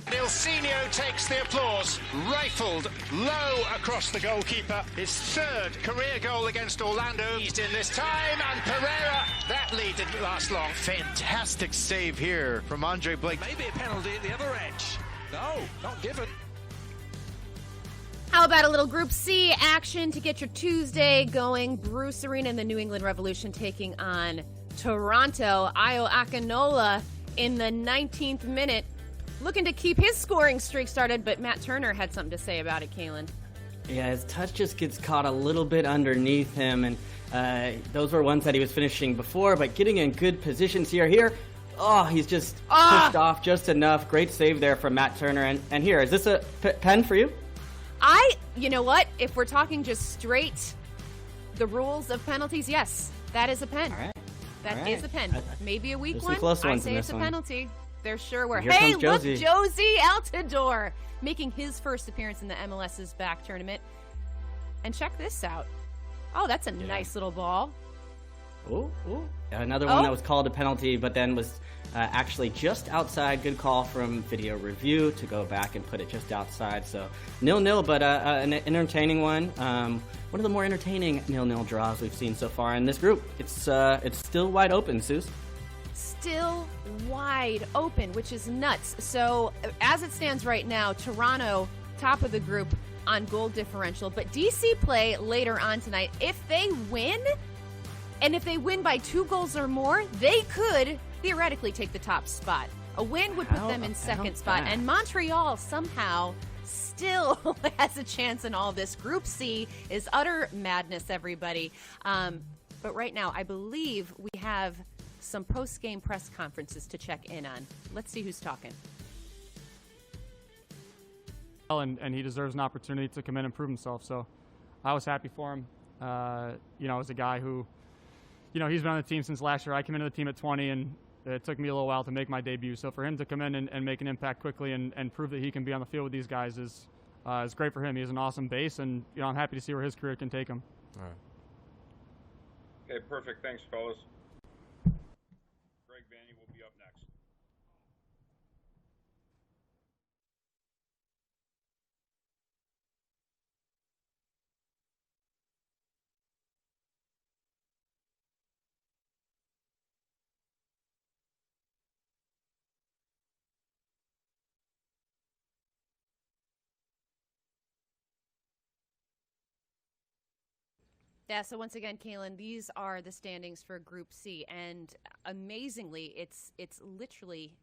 Nilsinho takes the applause, rifled low across the goalkeeper. His third career goal against Orlando. He's in this time, and Pereira, that lead didn't last long. Fantastic save here from Andre Blake. Maybe a penalty at the other edge. No, not given. How about a little Group C action to get your Tuesday going? Bruce Arena and the New England Revolution taking on Toronto. Ayo Akinola in the 19th minute, looking to keep his scoring streak started, but Matt Turner had something to say about it, Kalen. Yeah, his touch just gets caught a little bit underneath him, and those were ones that he was finishing before, but getting in good positions here. Oh, he's just pushed off just enough. Great save there from Matt Turner. And here, is this a pen for you? You know what? If we're talking just straight the rules of penalties, yes, that is a pen. All right. That is a pen. Maybe a weak one. Close I ones say in it's this a one. penalty. There sure were. Here Hey, comes look, Jozy. Jozy Altidore making his first appearance in the MLS's back tournament. And check this out. Oh, that's a nice little ball. Ooh. Another one that was called a penalty, but then was actually just outside. Good call from video review to go back and put it just outside. So 0-0, but an entertaining one. One of the more entertaining 0-0 draws we've seen so far in this group. It's still wide open, Suze. Still wide open, which is nuts. So as it stands right now, Toronto, top of the group on goal differential, but DC play later on tonight. If they win, and if they win by 2 goals or more, they could theoretically take the top spot. A win would put them in second spot, and Montreal somehow still has a chance in all this. Group C is utter madness, everybody. But right now, I believe we have some post-game press conferences to check in on. Let's see who's talking. And he deserves an opportunity to come in and prove himself. So I was happy for him. As a guy who, he's been on the team since last year. I came into the team at 20, and it took me a little while to make my debut. So for him to come in and make an impact quickly and prove that he can be on the field with these guys is great for him. He has an awesome base, and I'm happy to see where his career can take him. All right. Okay, perfect. Thanks, fellas. Greg Vanny will be up next. Yeah, so once again, Kaylin, these are the standings for Group C, and amazingly, it's literally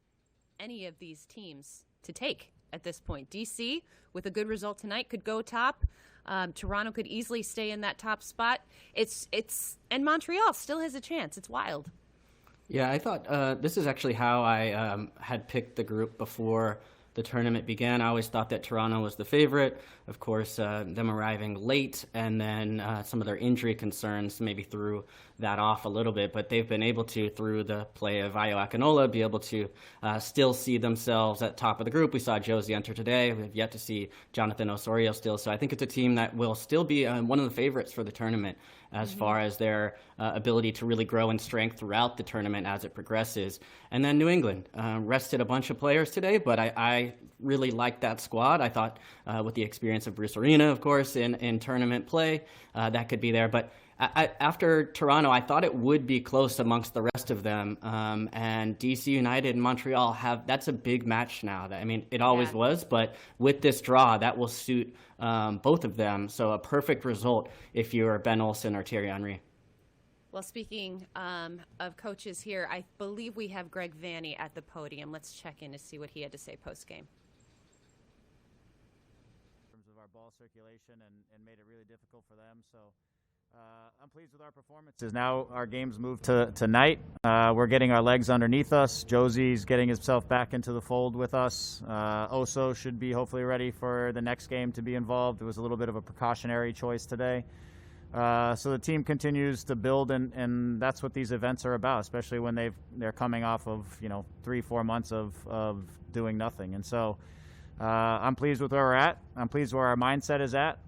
any of these teams to take at this point. DC, with a good result tonight, could go top. Toronto could easily stay in that top spot. And Montreal still has a chance. It's wild. Yeah, I thought this is actually how I had picked the group before the tournament began. I always thought that Toronto was the favorite. Of course, them arriving late and then some of their injury concerns maybe threw that off a little bit, but they've been able to, through the play of Ayo Akinola, be able to still see themselves at top of the group. We saw Jozy enter today. We've yet to see Jonathan Osorio still. So I think it's a team that will still be one of the favorites for the tournament as far as their ability to really grow in strength throughout the tournament as it progresses. And then New England rested a bunch of players today, but I really liked that squad. I thought with the experience of Bruce Arena, of course, in tournament play, that could be there. But after Toronto, I thought it would be close amongst the rest of them. And DC United and Montreal that's a big match now. It always was, but with this draw, that will suit both of them. So a perfect result if you're Ben Olsen or Thierry Henry. Well, speaking of coaches here, I believe we have Greg Vanny at the podium. Let's check in to see what he had to say post-game. In terms of our ball circulation and made it really difficult for them. So I'm pleased with our performances. Now our games move to tonight. We're getting our legs underneath us. Jozy's getting himself back into the fold with us. Oso should be hopefully ready for the next game to be involved. It was a little bit of a precautionary choice today. So the team continues to build, and that's what these events are about, especially when they're coming off of 3-4 months of doing nothing. And so I'm pleased with where we're at. I'm pleased where our mindset is at.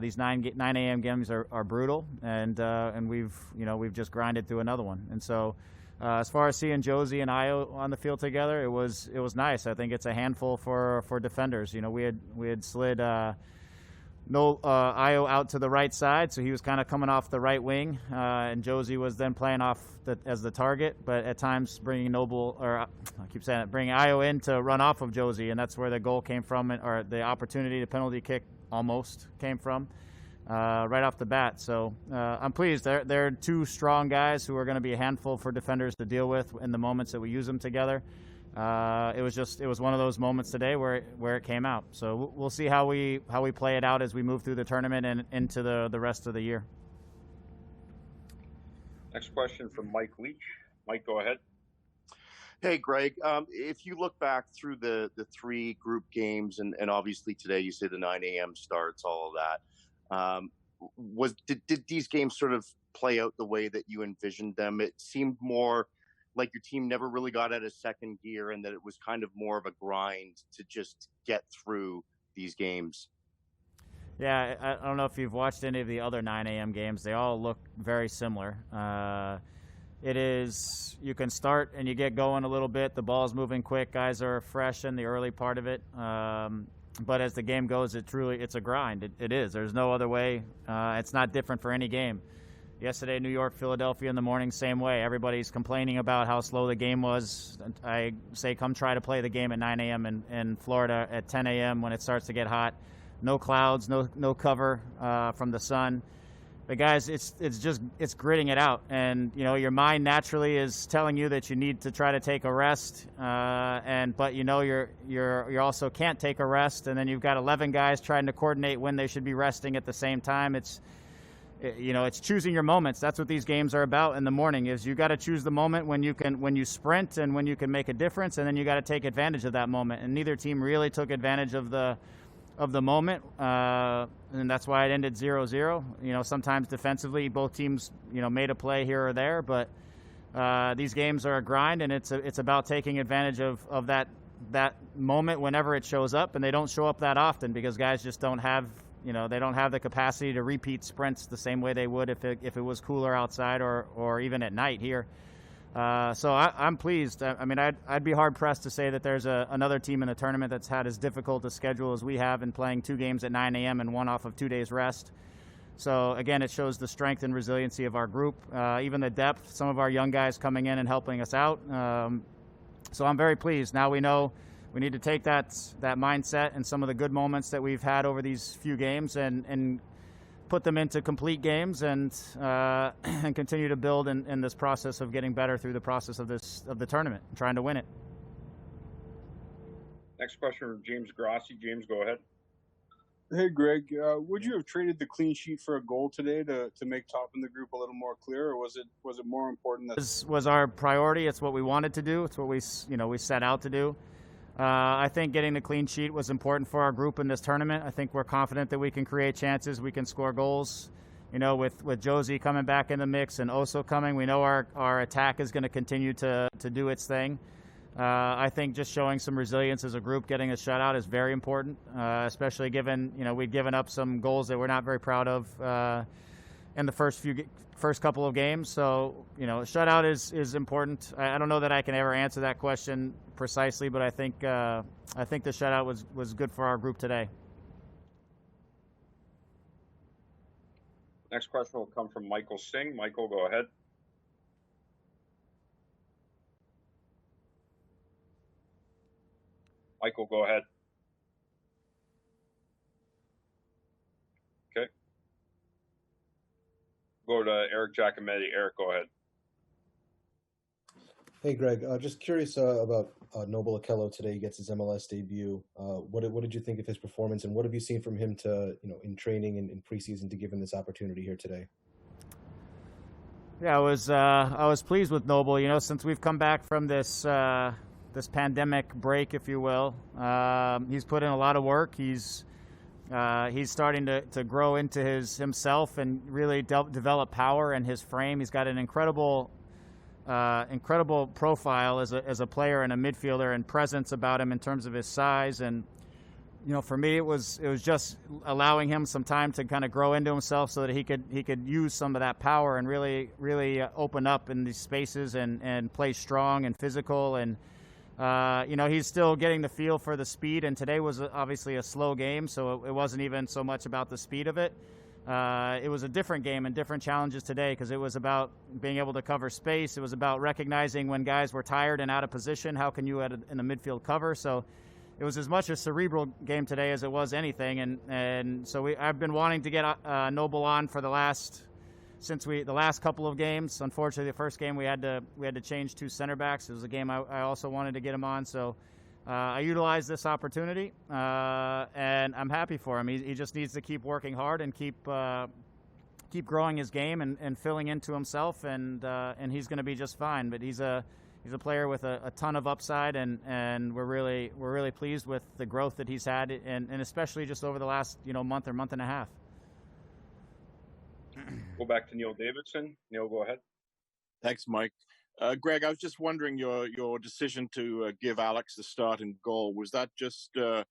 These 9 a.m. games are brutal, and we've just grinded through another one. And so as far as seeing Jozy and Io on the field together, it was nice. I think it's a handful for defenders. You know, we had slid Io out to the right side, so he was kind of coming off the right wing, and Jozy was then playing off as the target. But at times bringing bringing Io in to run off of Jozy, and that's where the goal came from, or the opportunity, the penalty kick almost came from. Right off the bat. So I'm pleased. They're two strong guys who are going to be a handful for defenders to deal with in the moments that we use them together. It was one of those moments today where it came out. So we'll see how we play it out as we move through the tournament and into the rest of the year. Next question from Mike Leach. Mike, go ahead. Hey, Greg, if you look back through the three group games, and obviously today you say the 9 a.m. starts, all of that, did these games sort of play out the way that you envisioned them? It seemed more like your team never really got out of second gear, and that it was kind of more of a grind to just get through these games. Yeah, I don't know if you've watched any of the other 9 a.m. games. They all look very similar. It is, you can start and you get going a little bit. The ball's moving quick. Guys are fresh in the early part of it. But as the game goes, it's a grind. It is. There's no other way. It's not different for any game. Yesterday, New York, Philadelphia in the morning, same way. Everybody's complaining about how slow the game was. I say come try to play the game at 9 a.m. in Florida at 10 a.m. when it starts to get hot. No clouds, no cover from the sun. But guys, it's gritting it out, and you know your mind naturally is telling you that you need to try to take a rest, but you know you're also can't take a rest, and then you've got 11 guys trying to coordinate when they should be resting at the same time. It's choosing your moments. That's what these games are about in the morning. Is you got to choose the moment when you sprint and when you can make a difference, and then you got to take advantage of that moment. And neither team really took advantage of the moment, and that's why it ended 0-0. You know, sometimes defensively, both teams, made a play here or there, but these games are a grind, and it's about taking advantage of that moment whenever it shows up, and they don't show up that often because guys just don't have, they don't have the capacity to repeat sprints the same way they would if it was cooler outside or even at night here. So I'm pleased. I mean, I'd be hard-pressed to say that there's another team in the tournament that's had as difficult a schedule as we have in playing 2 games at 9 a.m. and one off of 2 days rest. So, again, it shows the strength and resiliency of our group, even the depth, some of our young guys coming in and helping us out. So I'm very pleased. Now we know we need to take that mindset and some of the good moments that we've had over these few games and put them into complete games and continue to build in this process of getting better through the process of the tournament and trying to win it. Next question from James Grossi. James, go ahead. Hey, Greg, would you have traded the clean sheet for a goal today to make top in the group a little more clear, or was it more important that this was our priority? It's what we wanted to do. It's what we set out to do. I think getting the clean sheet was important for our group in this tournament. I think we're confident that we can create chances, we can score goals. With Jozy coming back in the mix and Oso coming, we know our attack is going to continue to do its thing. I think just showing some resilience as a group, getting a shutout is very important, especially given, we'd given up some goals that we're not very proud of in the first couple of games. So, a shutout is important. I don't know that I can ever answer that question precisely, but I think the shutout was good for our group today. Next question will come from Michael Singh. Michael, go ahead. Michael, go ahead. Okay. Go to Eric Giacometti. Eric, go ahead. Hey, Greg. Just curious about Noble Okello today. He gets his MLS debut. What did you think of his performance, and what have you seen from him in training and in preseason to give him this opportunity here today? Yeah, I was pleased with Noble. Since we've come back from this pandemic break, if you will, he's put in a lot of work. He's starting to grow into himself and really develop power in his frame. He's got an incredible profile as a player and a midfielder, and presence about him in terms of his size. And for me, it was just allowing him some time to kind of grow into himself so that he could use some of that power and really open up in these spaces and play strong and physical. And he's still getting the feel for the speed. And today was obviously a slow game, so it wasn't even so much about the speed of it. It was a different game and different challenges today because it was about being able to cover space. It was about recognizing when guys were tired and out of position. How can you in the midfield cover? So it was as much a cerebral game today as it was anything, and so I've been wanting to get Noble on for the last couple of games. Unfortunately, the first game we had to change 2 center backs. It was a game I also wanted to get him on, so I utilized this opportunity, and I'm happy for him. He just needs to keep working hard and keep growing his game and filling into himself, and he's going to be just fine. But he's a player with a ton of upside, and we're really pleased with the growth that he's had, and especially just over the last month or month and a half. Go back to Neil Davidson. Neil, go ahead. Thanks, Mike. Greg, I was just wondering your decision to give Alex the start in goal. Was that just a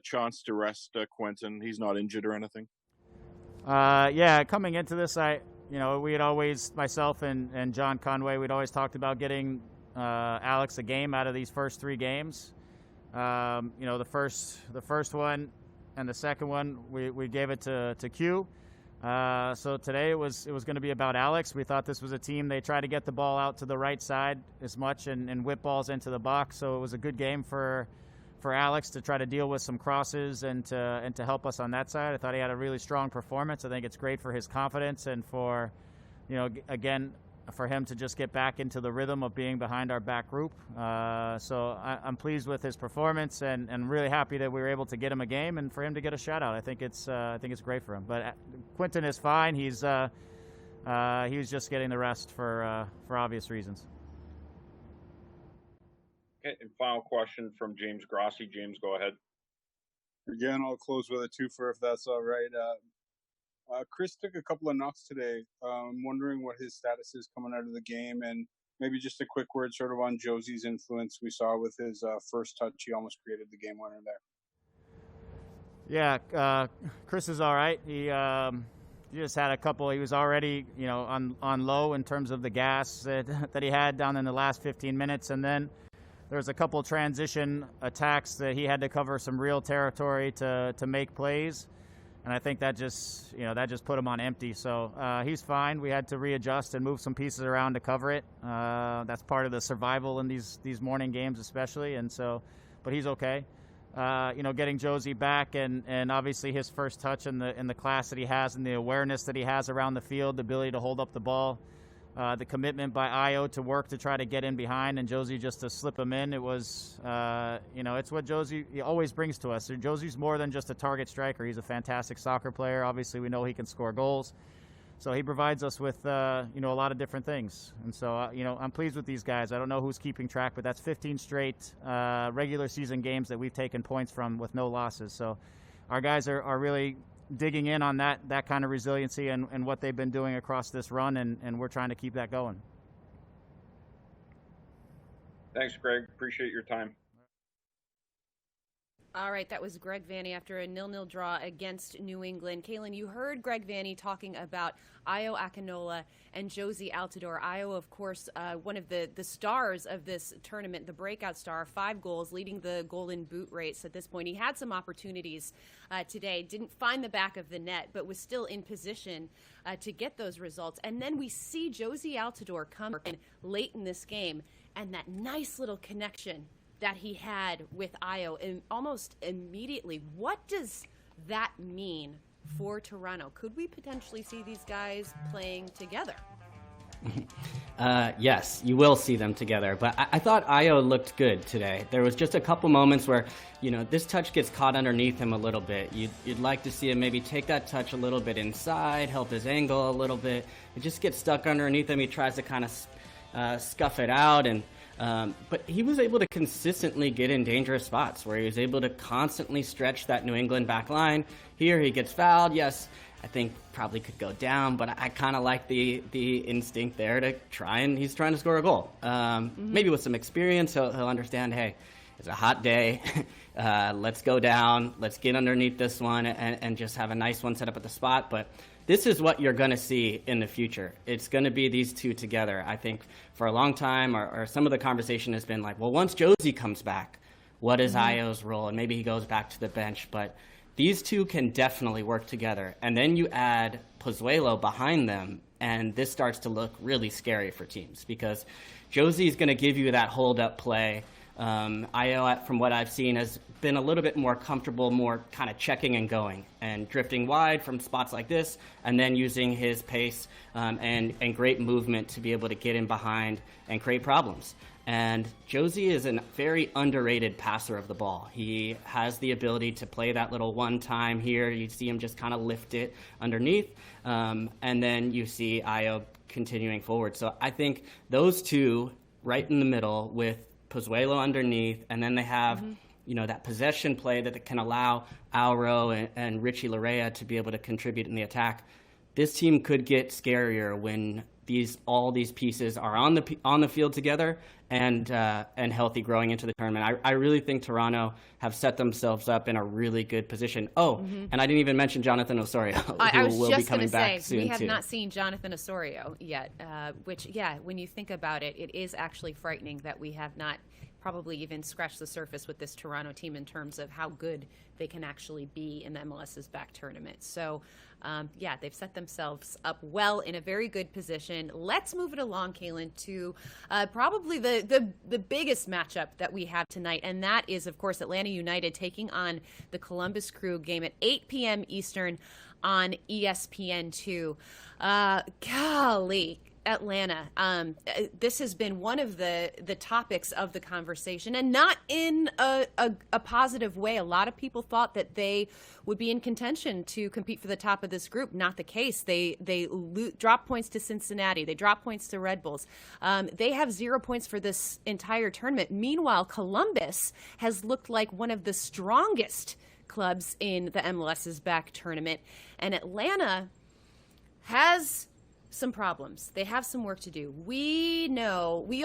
chance to rest Quentin? He's not injured or anything? Yeah, coming into this, we had always, myself and John Conway, we'd always talked about getting Alex a game out of these first 3 games. The first one and the second one, we gave it to Q. So today it was going to be about Alex. We thought this was a team, they try to get the ball out to the right side as much and whip balls into the box. So it was a good game for Alex to try to deal with some crosses and to help us on that side. I thought he had a really strong performance. I think it's great for his confidence and for, again, for him to just get back into the rhythm of being behind our back group. So I'm pleased with his performance and really happy that we were able to get him a game and for him to get a shout out. I think it's great for him. But Quentin is fine. He was just getting the rest for obvious reasons. Okay, and final question from James Grossi. James, go ahead. Again, I'll close with a twofer if that's all right. Chris took a couple of knocks today. I'm wondering what his status is coming out of the game, and maybe just a quick word sort of on Jozy's influence. We saw with his first touch, he almost created the game winner there. Yeah, Chris is all right. He just had a couple. He was already, on low in terms of the gas that he had down in the last 15 minutes, and then there was a couple transition attacks that he had to cover some real territory to make plays. And I think that just put him on empty. So he's fine. We had to readjust and move some pieces around to cover it. That's part of the survival in these morning games, especially. And so, but he's okay. Getting Jozy back and obviously his first touch and the class that he has and the awareness that he has around the field, the ability to hold up the ball, the commitment by Ayo to work to try to get in behind and Jozy just to slip him in. It was, it's what Jozy always brings to us. So Jozy's more than just a target striker. He's a fantastic soccer player. Obviously, we know he can score goals. So he provides us with, a lot of different things. And so, I'm pleased with these guys. I don't know who's keeping track, but that's 15 straight regular season games that we've taken points from with no losses. So our guys are really digging in on that kind of resiliency and what they've been doing across this run, and we're trying to keep that going. Thanks, Greg. Appreciate your time. All right, that was Greg Vanney after a 0-0 draw against New England. Kaylin, you heard Greg Vanney talking about Ayo Akinola and Jozy Altidore. Ayo, of course, one of the stars of this tournament, the breakout star, 5 goals, leading the Golden Boot race at this point. He had some opportunities today, didn't find the back of the net, but was still in position to get those results. And then we see Jozy Altidore come in late in this game, and that nice little connection that he had with Ayo and almost immediately. What does that mean for Toronto? Could we potentially see these guys playing together? Yes, you will see them together. But I thought Ayo looked good today. There was just a couple moments where, this touch gets caught underneath him a little bit. You'd like to see him maybe take that touch a little bit inside, help his angle a little bit. It just gets stuck underneath him. He tries to kind of scuff it out, but he was able to consistently get in dangerous spots where he was able to constantly stretch that New England back line. Here he gets fouled. Yes, I think probably could go down, but I kind of like the instinct there to he's trying to score a goal. Maybe with some experience, he'll understand, hey, it's a hot day. Let's go down. Let's get underneath this one and just have a nice one set up at the spot. But this is what you're going to see in the future. It's going to be these two together. I think for a long time, or some of the conversation has been like, well, once Jozy comes back, what is Ayo's role? And maybe he goes back to the bench. But these two can definitely work together. And then you add Pozuelo behind them, and this starts to look really scary for teams because Jozy is going to give you that hold-up play. Ayo, from what I've seen, has been a little bit more comfortable, more kind of checking and going and drifting wide from spots like this, and then using his pace and great movement to be able to get in behind and create problems. And Jozy is a very underrated passer of the ball. He has the ability to play that little one time here. You see him just kind of lift it underneath, and then you see Ayo continuing forward. So I think those two right in the middle with Pozuelo underneath, and then they have that possession play that can allow Auro and Richie Larea to be able to contribute in the attack. This team could get scarier when all these pieces are on the field together and healthy growing into the tournament. I really think Toronto have set themselves up in a really good position. And I didn't even mention Jonathan Osorio, who will be coming back soon too. We have not seen Jonathan Osorio yet, which, when you think about it, it is actually frightening that we have not probably even scratched the surface with this Toronto team in terms of how good they can actually be in the MLS's back tournament. So, they've set themselves up well in a very good position. Let's move it along, Kaylin, to probably the biggest matchup that we have tonight, and that is, of course, Atlanta United taking on the Columbus Crew, game at 8 p.m. Eastern on ESPN2. Golly, Atlanta. This has been one of the topics of the conversation, and not in a positive way. A lot of people thought that they would be in contention to compete for the top of this group. Not the case. They drop points to Cincinnati. They drop points to Red Bulls. They have 0 points for this entire tournament. Meanwhile, Columbus has looked like one of the strongest clubs in the MLS's back tournament, and Atlanta has some problems. They have some work to do. We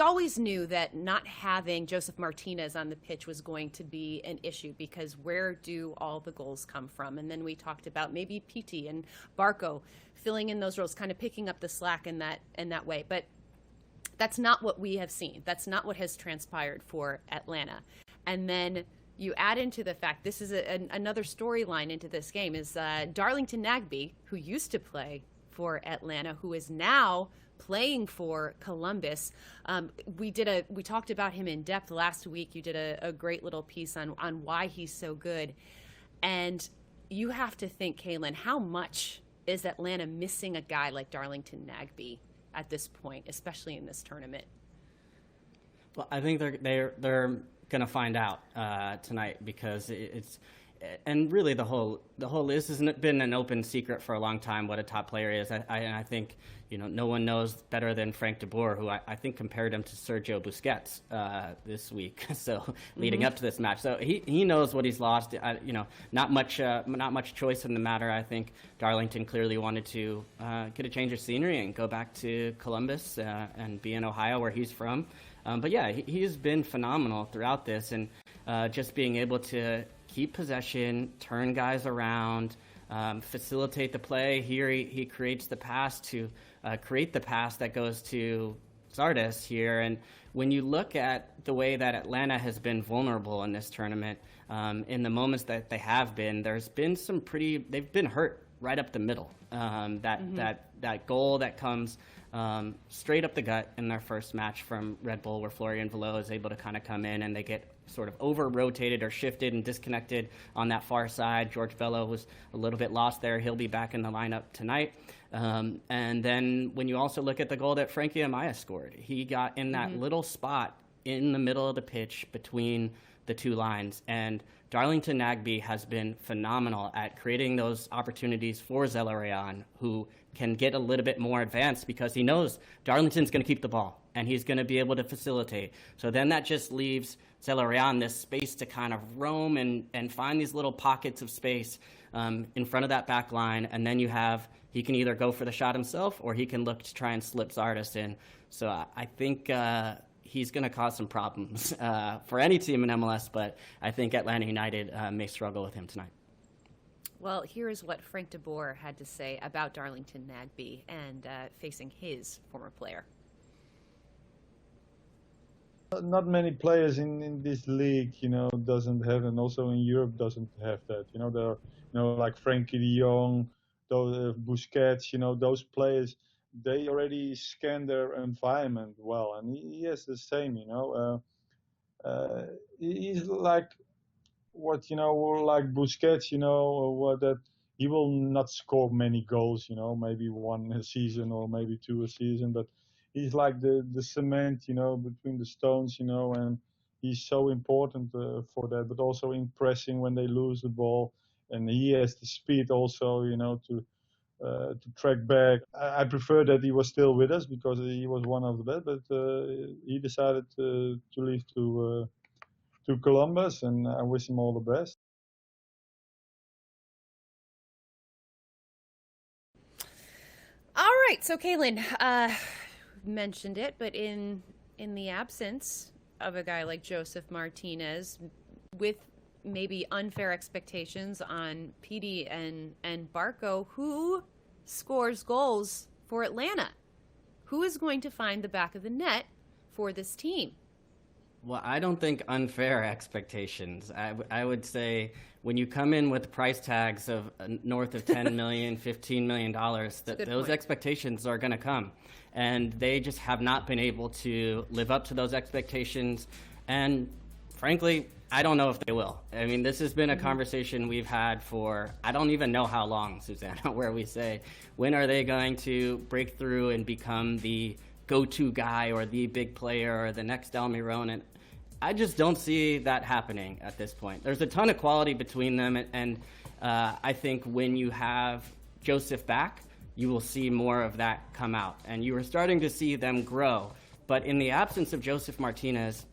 always knew that not having Joseph Martinez on the pitch was going to be an issue, because where do all the goals come from? And then we talked about maybe PT and Barco filling in those roles, kind of picking up the slack in that way. But that's not what we have seen. That's not what has transpired for Atlanta. And then you add into the fact, this is another storyline into this game, is Darlington Nagbe, who used to play for Atlanta, who is now playing for Columbus. We talked about him in depth last week. You did a great little piece on why he's so good. And you have to think, Kaylin, how much is Atlanta missing a guy like Darlington Nagbe at this point, especially in this tournament? Well, I think they're going to find out tonight, because it's. And really, the whole this has been an open secret for a long time what a top player is. I think no one knows better than Frank de Boer, who I think compared him to Sergio Busquets this week. So leading up to this match, so he knows what he's lost. Not much choice in the matter. I think Darlington clearly wanted to get a change of scenery and go back to Columbus and be in Ohio, where he's from. But yeah, he's been phenomenal throughout this, and just being able to keep possession, turn guys around, facilitate the play. Here he creates the pass to create the pass that goes to Zardes here. And when you look at the way that Atlanta has been vulnerable in this tournament, in the moments that they have been, there's been they've been hurt right up the middle. That goal that comes straight up the gut in their first match from Red Bull, where Florian Valot is able to kind of come in and they get sort of over-rotated or shifted and disconnected on that far side. George Bello was a little bit lost there. He'll be back in the lineup tonight. And then when you also look at the goal that Frankie Amaya scored, he got in that little spot in the middle of the pitch between the two lines. And Darlington Nagbe has been phenomenal at creating those opportunities for Zelarayan, who can get a little bit more advanced because he knows Darlington's going to keep the ball and he's going to be able to facilitate. So then that just leaves Zelarayan this space to kind of roam and find these little pockets of space in front of that back line. And then he can either go for the shot himself or he can look to try and slip Zardes in. So I think he's going to cause some problems for any team in MLS, but I think Atlanta United may struggle with him tonight. Well, here is what Frank de Boer had to say about Darlington Nagbe and facing his former player. Not many players in this league, doesn't have, and also in Europe doesn't have that. There are, like Frankie de Jong, those Busquets, those players, they already scan their environment well, and he has the same. He's like like Busquets, what that he will not score many goals, maybe one a season or maybe two a season, but he's like the cement, between the stones, and he's so important for that, but also in pressing when they lose the ball, and he has the speed also, to track back. I prefer that he was still with us because he was one of the best, but he decided to leave to Columbus, and I wish him all the best. All right, so Kaylin mentioned it, but in the absence of a guy like Josef Martinez, with maybe unfair expectations on Petey and Barco, who scores goals for Atlanta? Who is going to find the back of the net for this team? Well, I don't think unfair expectations. I would say when you come in with price tags of north of $10 million, $15 million, that those expectations are going to come. And they just have not been able to live up to those expectations. And frankly, I don't know if they will. I mean, this has been a conversation we've had for, I don't even know how long, Susanna, where we say, when are they going to break through and become the go-to guy or the big player or the next Almiron? And I just don't see that happening at this point. There's a ton of quality between them, and I think when you have Josef back, you will see more of that come out. And you are starting to see them grow. But in the absence of Josef Martinez,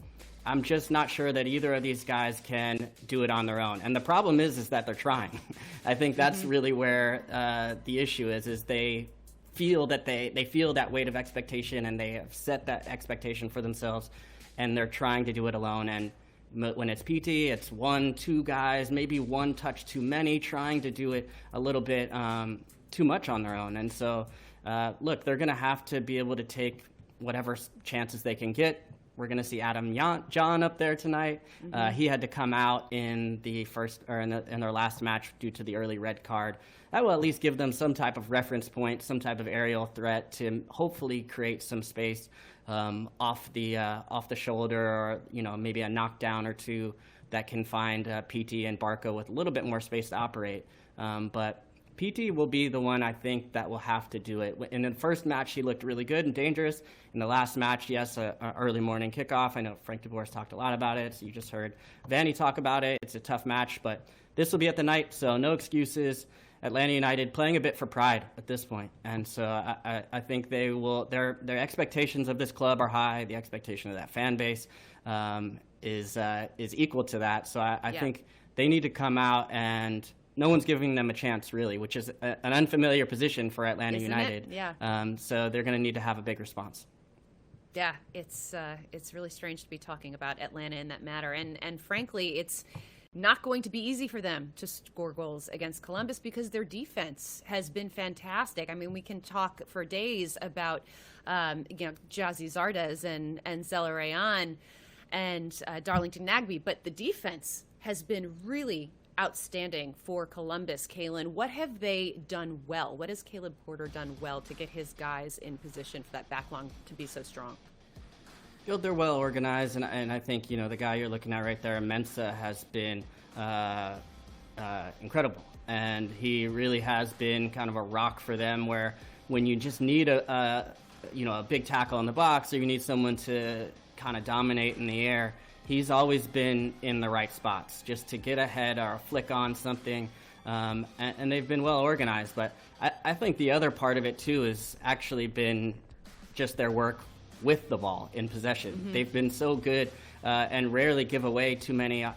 I'm just not sure that either of these guys can do it on their own. And the problem is that they're trying. I think that's really where the issue is they feel that they feel that weight of expectation, and they have set that expectation for themselves, and they're trying to do it alone. And when it's PT, it's 1-2 guys, maybe one touch too many, trying to do it a little bit too much on their own. And so, look, they're going to have to be able to take whatever chances they can get. We're going to see Adam John up there tonight. He had to come out in the in their last match due to the early red card. That will at least give them some type of reference point, some type of aerial threat to hopefully create some space off the shoulder, or maybe a knockdown or two that can find PT and Barco with a little bit more space to operate. But PT will be the one, I think, that will have to do it. In the first match, he looked really good and dangerous. In the last match, yes, an early morning kickoff. I know Frank de Boer's talked a lot about it, so you just heard Vanny talk about it. It's a tough match, but this will be at the night, so no excuses. Atlanta United playing a bit for pride at this point. And so I think they will. Their expectations of this club are high. The expectation of that fan base is equal to that. So I think they need to come out, and no one's giving them a chance, really, which is an unfamiliar position for Atlanta United. Yeah. So they're going to need to have a big response. Yeah, it's really strange to be talking about Atlanta in that matter. And frankly, it's not going to be easy for them to score goals against Columbus because their defense has been fantastic. I mean, we can talk for days about Jozy Altidore and Zelarayan and Darlington Nagbe, but the defense has been really outstanding for Columbus. Kaylin, what have they done well? What has Caleb Porter done well to get his guys in position for that backline to be so strong? They're well organized, and I think the guy you're looking at right there, Mensah, has been incredible, and he really has been kind of a rock for them. Where when you just need a big tackle in the box, or you need someone to kind of dominate in the air, he's always been in the right spots just to get ahead or flick on something, and they've been well organized. But I think the other part of it too has actually been just their work with the ball in possession. They've been so good and rarely give away too many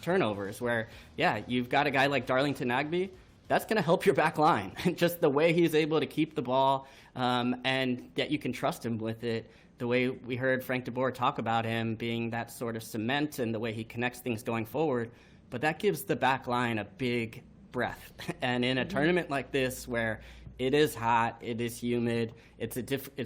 turnovers, where, you've got a guy like Darlington Nagbe, that's going to help your back line. Just the way he's able to keep the ball and yet you can trust him with it the way we heard Frank de Boer talk about him being that sort of cement and the way he connects things going forward, but that gives the back line a big breath. And in a tournament like this where it is hot, it is humid, it's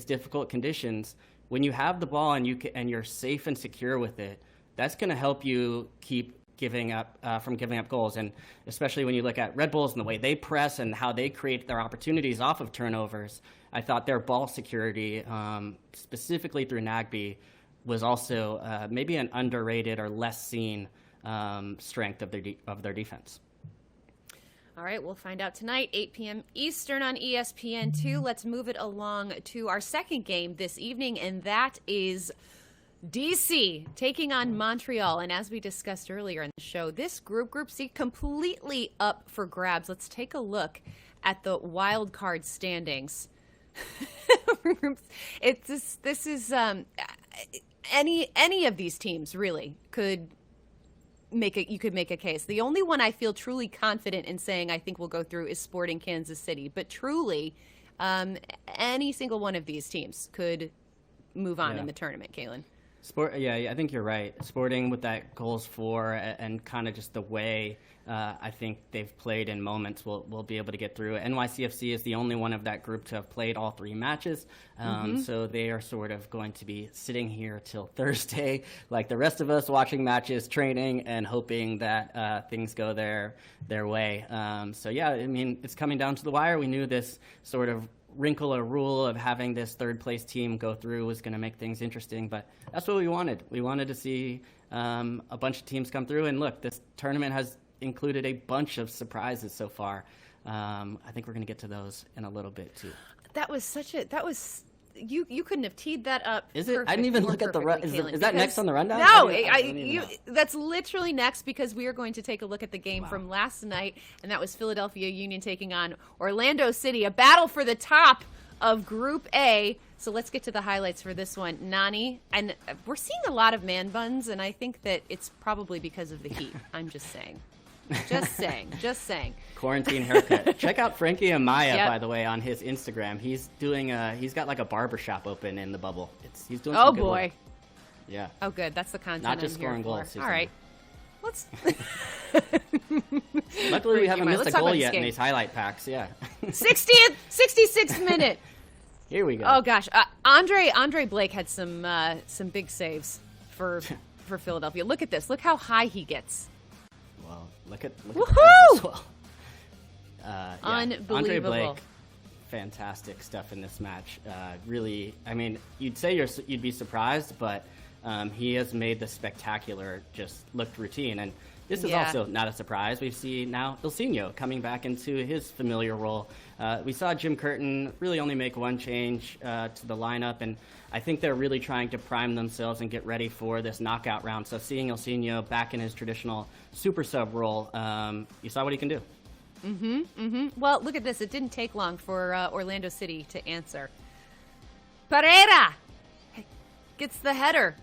difficult conditions, when you have the ball and you're safe and secure with it, that's going to help you keep giving up from giving up goals. And especially when you look at Red Bulls and the way they press and how they create their opportunities off of turnovers, I thought their ball security, specifically through Nagbe, was also maybe an underrated or less seen strength of their defense. All right, we'll find out tonight, 8 p.m. Eastern on ESPN2. Let's move it along to our second game this evening, and that is DC taking on Montreal. And as we discussed earlier in the show, this Group C, completely up for grabs. Let's take a look at the wild card standings. This is any of these teams really could make a case. The only one I feel truly confident in saying I think will go through is Sporting Kansas City. But truly, any single one of these teams could move on in the tournament, Kalen. I think you're right. Sporting with that goals for and kind of just the way I think they've played in moments will be able to get through. NYCFC is the only one of that group to have played all 3 matches. So they are sort of going to be sitting here till Thursday, like the rest of us, watching matches, training, and hoping that things go their way. It's coming down to the wire. We knew this sort of wrinkle or rule of having this third place team go through was going to make things interesting, but that's what we wanted. We wanted to see a bunch of teams come through, and look, this tournament has included a bunch of surprises so far. I think we're going to get to those in a little bit too. You couldn't have teed that up. Is it? I didn't even look at the is that next on the rundown? No, that's literally next, because we are going to take a look at the game from last night, and that was Philadelphia Union taking on Orlando City, a battle for the top of Group A. So let's get to the highlights for this one. Nani, and we're seeing a lot of man buns, and I think that it's probably because of the heat. I'm just saying. Just saying. Quarantine haircut. Check out Frankie Amaya, by the way, on his Instagram. He's doing he's got like a barbershop open in the bubble. He's doing some good work. Yeah. Oh, good. That's the content. Not just scoring goals. All right. Let's. Luckily, we haven't missed a goal yet in these highlight packs. Yeah. 66th minute. Here we go. Oh gosh, Andre Blake had some big saves for Philadelphia. Look at this. Look how high he gets. Well, look at woohoo! As well. Unbelievable. Andre Blake, fantastic stuff in this match. Really, I mean, you'd say you'd be surprised, but he has made the spectacular just looked routine. And this is also not a surprise. We see now Ilsinho coming back into his familiar role. We saw Jim Curtin really only make one change to the lineup, and I think they're really trying to prime themselves and get ready for this knockout round. So seeing Ilsinho back in his traditional super sub role, you saw what he can do. Well, look at this. It didn't take long for Orlando City to answer. Pereira gets the header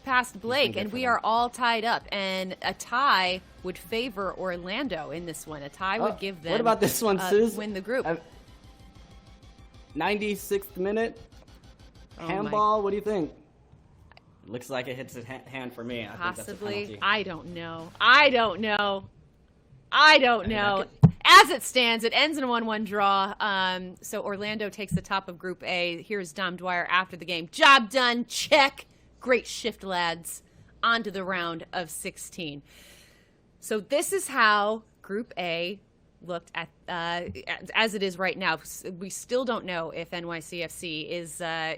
past Blake, and we are all tied up. And a tie would favor Orlando in this one. A tie would give them. What about this one, Suze? Win the group. 96th minute. Handball. What do you think? Looks like it hits his hand for me. Possibly. I don't know. As it stands, it ends in a 1-1 draw. So Orlando takes the top of Group A. Here's Dom Dwyer after the game. Job done. Check. Great shift, lads. On to the round of 16. So this is how Group A looked at as it is right now. We still don't know if NYCFC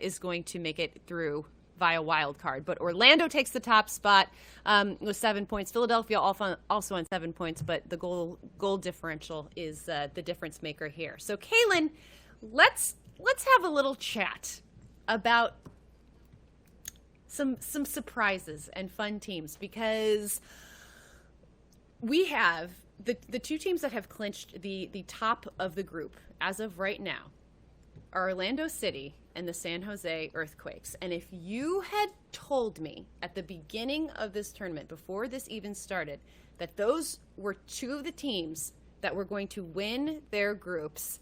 is going to make it through via wild card, but Orlando takes the top spot with 7 points. Philadelphia also on 7 points, but the goal differential is the difference maker here. So Kaylin, let's have a little chat about some surprises and fun teams, because we have the two teams that have clinched the top of the group as of right now are Orlando City and the San Jose Earthquakes. And if you had told me at the beginning of this tournament, before this even started, that those were two of the teams that were going to win their groups,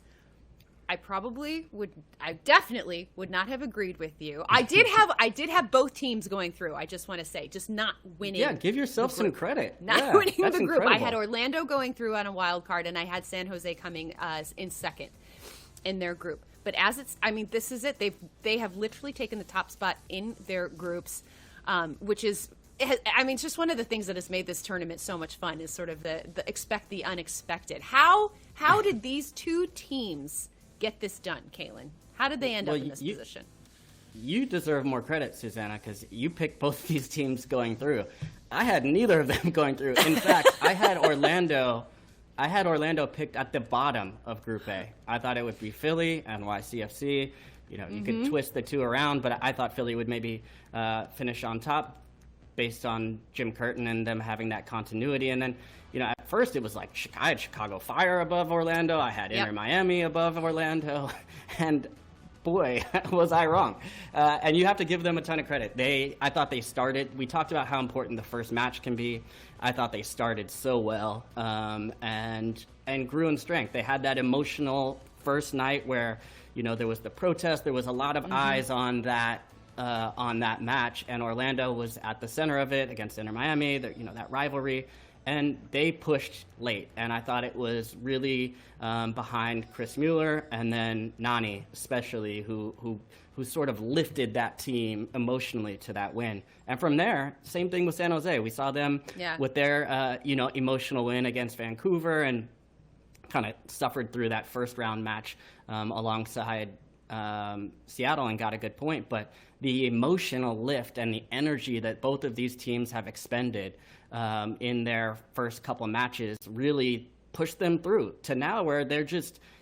definitely would not have agreed with you. I did have both teams going through. I just want to say, just not winning. Yeah, give yourself some credit. Not winning the group. Incredible. I had Orlando going through on a wild card, and I had San Jose coming in second in their group. But this is it. They have literally taken the top spot in their groups, which is. It's just one of the things that has made this tournament so much fun is sort of the expect the unexpected. How did these two teams get this done, Kaylin? How did they end up in this position? You deserve more credit, Susanna, because you picked both these teams going through. I had neither of them going through. In fact, I had Orlando picked at the bottom of Group A. I thought it would be Philly and NYCFC. You could twist the two around, but I thought Philly would maybe finish on top, based on Jim Curtin and them having that continuity. And then, at first it was like I had Chicago Fire above Orlando. I had Inter Miami above Orlando. And boy, was I wrong. And you have to give them a ton of credit. I thought they started. We talked about how important the first match can be. I thought they started so well and grew in strength. They had that emotional first night where, there was the protest. There was a lot of eyes on that match, and Orlando was at the center of it against Inter Miami, that rivalry, and they pushed late. And I thought it was really behind Chris Mueller and then Nani, especially, who sort of lifted that team emotionally to that win. And from there, same thing with San Jose. We saw them with their emotional win against Vancouver and kind of suffered through that first round match alongside Seattle and got a good point, but the emotional lift and the energy that both of these teams have expended in their first couple matches really pushed them through to now where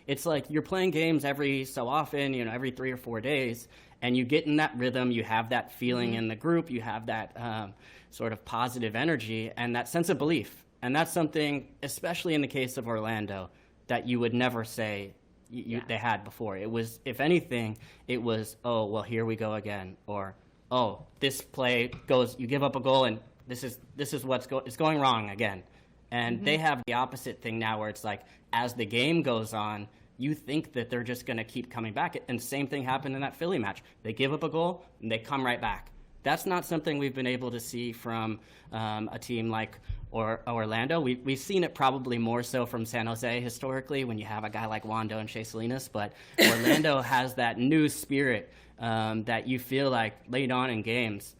it's like you're playing games every so often, every 3 or 4 days, and you get in that rhythm, you have that feeling in the group, you have that sort of positive energy and that sense of belief. And that's something, especially in the case of Orlando, that you would never say they had before. It was, if anything, it was, oh, well, here we go again, or, oh, this play goes, you give up a goal, and this is it's going wrong again. And they have the opposite thing now, where it's like, as the game goes on, you think that they're just going to keep coming back. And same thing happened in that Philly match. They give up a goal, and they come right back. That's not something we've been able to see from a team like Orlando. We've seen it probably more so from San Jose historically when you have a guy like Wando and Shea Salinas, but Orlando has that new spirit that you feel like late on in games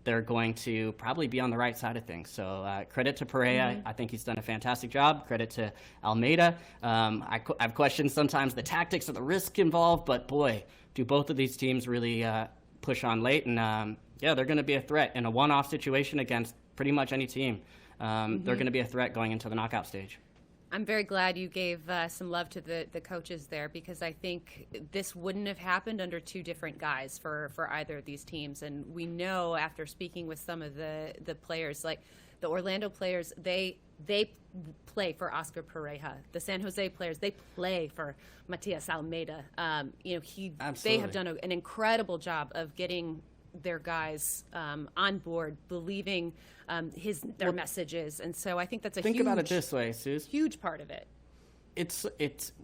they're going to probably be on the right side of things. So credit to Perea. I think he's done a fantastic job. Credit to Almeida. I've questioned sometimes the tactics or the risk involved, but boy, do both of these teams really push on late. And they're going to be a threat in a one-off situation against pretty much any team. They're going to be a threat going into the knockout stage. I'm very glad you gave some love to the coaches there, because I think this wouldn't have happened under two different guys for either of these teams. And we know after speaking with some of the players, like the Orlando players, they play for Oscar Pareja. The San Jose players, they play for Matias Almeida. They have done an incredible job of getting their guys on board, believing their messages, and so I think that's a think about it this way, Suze. Huge part of it. It's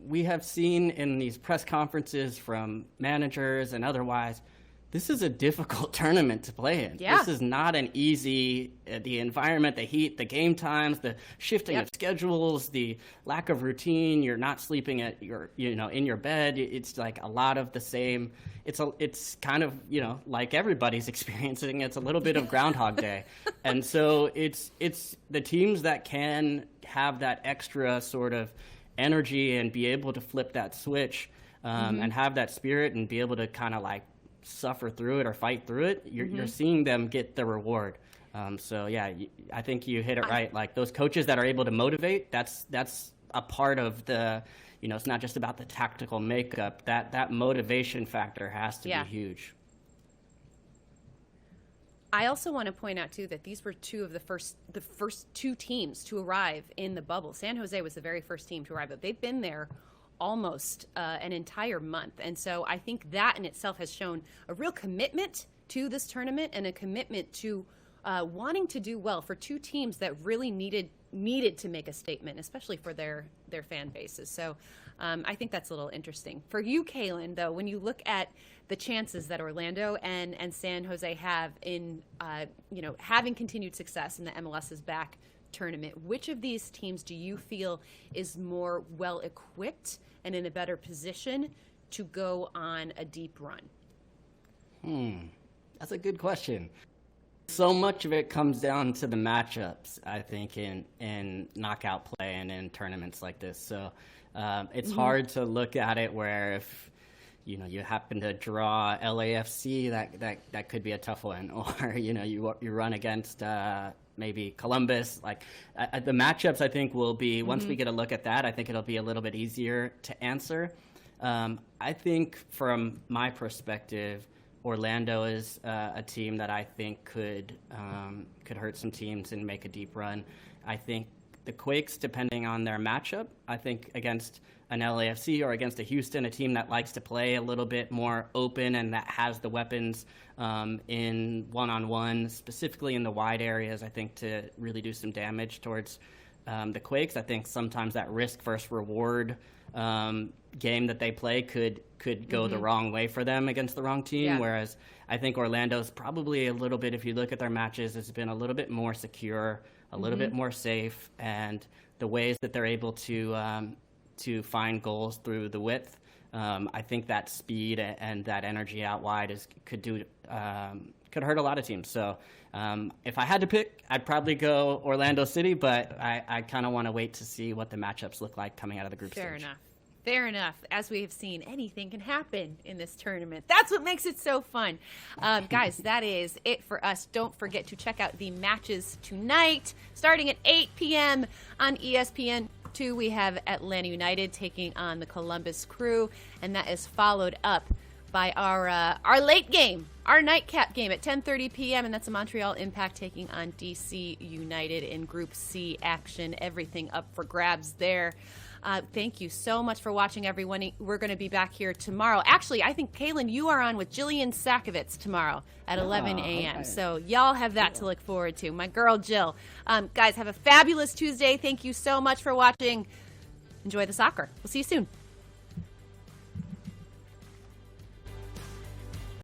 we have seen in these press conferences from managers and otherwise, this is a difficult tournament to play in. Yeah. This is not an easy, the environment, the heat, the game times, the shifting of schedules, the lack of routine. You're not sleeping in your bed. It's like a lot of the same. It's kind of, like everybody's experiencing. It's a little bit of Groundhog Day. And so it's the teams that can have that extra sort of energy and be able to flip that switch and have that spirit and be able to kind of like suffer through it or fight through it, you're seeing them get the reward. I think you hit it right. Like those coaches that are able to motivate, that's a part of the, it's not just about the tactical makeup. That motivation factor has to be huge. I also want to point out too that these were two of the first two teams to arrive in the bubble. San Jose was the very first team to arrive, but they've been there almost an entire month. And so I think that in itself has shown a real commitment to this tournament and a commitment to wanting to do well for two teams that really needed to make a statement, especially for their fan bases. So I think that's a little interesting. For you, Kaylin, though, when you look at the chances that Orlando and San Jose have in having continued success in the MLS's back tournament, which of these teams do you feel is more well equipped and in a better position to go on a deep run? That's a good question. So much of it comes down to the matchups, I think, in knockout play and in tournaments like this. So it's hard to look at it where if you happen to draw LAFC, that could be a tough one, or you run against maybe Columbus. Like the matchups, I think will be once we get a look at that, I think it'll be a little bit easier to answer. I think from my perspective, Orlando is a team that I think could hurt some teams and make a deep run. I think the Quakes, depending on their matchup, I think against an LAFC or against a Houston, a team that likes to play a little bit more open and that has the weapons in one-on-one, specifically in the wide areas, I think to really do some damage towards the Quakes. I think sometimes that risk versus reward game that they play could go the wrong way for them against the wrong team, whereas I think Orlando's probably a little bit, if you look at their matches, has been a little bit more secure, a little bit more safe, and the ways that they're able to find goals through the width, I think that speed and that energy out wide could hurt a lot of teams. So if I had to pick, I'd probably go Orlando City, but I kind of want to wait to see what the matchups look like coming out of the group stage. Fair enough. As we have seen, anything can happen in this tournament. That's what makes it so fun. Guys, that is it for us. Don't forget to check out the matches tonight, starting at 8 p.m. on ESPN2. We have Atlanta United taking on the Columbus Crew, and that is followed up by our late game, our nightcap game at 10:30 p.m., and that's a Montreal Impact taking on DC United in Group C action. Everything up for grabs there. Thank you so much for watching, everyone. We're going to be back here tomorrow. Actually, I think, Kaylin, you are on with Jillian Sakovitz tomorrow at 11 a.m. Okay. So y'all have that to look forward to. My girl, Jill. Guys, have a fabulous Tuesday. Thank you so much for watching. Enjoy the soccer. We'll see you soon.